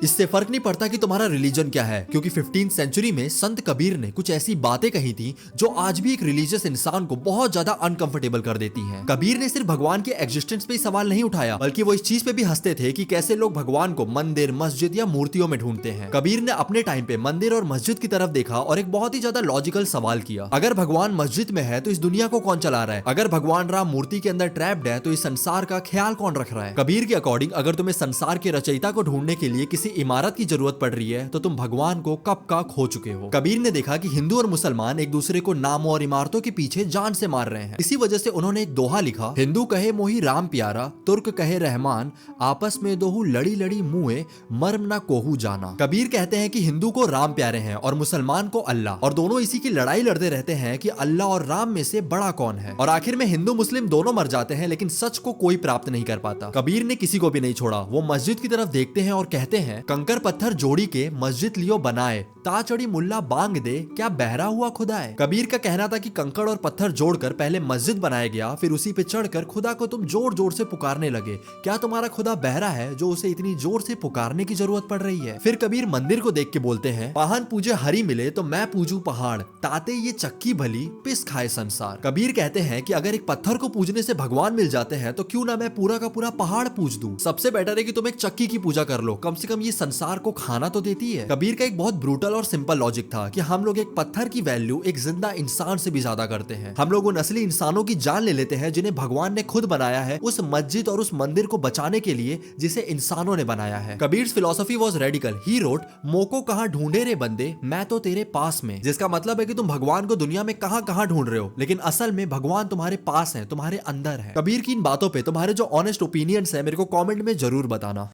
इससे फर्क नहीं पड़ता कि तुम्हारा रिलीजन क्या है, क्योंकि 15th सेंचुरी में संत कबीर ने कुछ ऐसी बातें कही थी जो आज भी एक रिलीजियस इंसान को बहुत ज्यादा अनकंफर्टेबल कर देती हैं। कबीर ने सिर्फ भगवान के एग्जिस्टेंस पे ही सवाल नहीं उठाया, बल्कि वो इस चीज पे भी हंसते थे कि कैसे लोग भगवान को मंदिर, मस्जिद या मूर्तियों में ढूंढते हैं। कबीर ने अपने टाइम पे मंदिर और मस्जिद की तरफ देखा और एक बहुत ही ज्यादा लॉजिकल सवाल किया, अगर भगवान मस्जिद में है तो इस दुनिया को कौन चला रहा है? अगर भगवान राम मूर्ति के अंदर ट्रैप्ड है तो इस संसार का ख्याल कौन रख रहा है? कबीर के अकॉर्डिंग अगर तुम्हें संसार के रचयिता को ढूंढने के लिए किसी इमारत की जरूरत पड़ रही है तो तुम भगवान को कब का खो चुके हो। कबीर ने देखा कि हिंदू और मुसलमान एक दूसरे को नामों और इमारतों के पीछे जान से मार रहे हैं। इसी वजह से उन्होंने एक दोहा लिखा, हिंदू कहे मोही राम प्यारा, तुर्क कहे रहमान, आपस में दोहू लड़ी लड़ी मुए, मर्म ना कोहू जाना। कबीर कहते हैं कि हिंदू को राम प्यारे हैं और मुसलमान को अल्लाह, और दोनों इसी की लड़ाई लड़ते रहते हैं कि अल्लाह और राम में से बड़ा कौन है। और आखिर में हिंदू मुस्लिम दोनों मर जाते हैं, लेकिन सच को कोई प्राप्त नहीं कर पाता। कबीर ने किसी को भी नहीं छोड़ा। वो मस्जिद की तरफ देखते हैं और कहते हैं, कंकर पत्थर जोड़ी के मस्जिद लियो बनाए, ता चढ़ी मुल्ला बांग दे, क्या बहरा हुआ खुदा है। कबीर का कहना था कि कंकड़ और पत्थर जोड़कर पहले मस्जिद बनाया गया, फिर उसी पे चढ़कर खुदा को तुम जोर जोर से पुकारने लगे। क्या तुम्हारा खुदा बहरा है जो उसे इतनी जोर से पुकारने की जरूरत पड़ रही है? फिर कबीर मंदिर को देख के बोलते हैं, पाहन पूजे हरी मिले तो मैं पूजू पहाड़, ताते ये चक्की भली पिस खाए संसार। कबीर कहते हैं कि अगर एक पत्थर को पूजने से भगवान मिल जाते हैं तो क्यों ना मैं पूरा का पूरा पहाड़ पूज दूं। सबसे बेटर है कि तुम एक चक्की की पूजा कर लो, कम से कम ये संसार को खाना तो देती है। कबीर का एक बहुत ब्रूटल और सिंपल लॉजिक था कि हम लोग एक पत्थर की वैल्यू एक जिंदा इंसान से भी ज्यादा करते हैं। हम लोग उन असली इंसानों की जान ले लेते हैं जिन्हें भगवान ने खुद बनाया है, उस मस्जिद और उस मंदिर को बचाने के लिए जिसे इंसानों ने बनाया है। Kabir's philosophy was radical. He wrote, मोको कहां ढूंढे रे बंदे, मैं तो तेरे पास में। जिसका मतलब है कि तुम भगवान को दुनिया में कहां कहां ढूंढ रहे हो, लेकिन असल में भगवान तुम्हारे पास है, तुम्हारे अंदर है। कबीर की इन बातों पे तुम्हारे जो ऑनेस्ट ओपिनियंस है मेरे को कमेंट में जरूर बताना।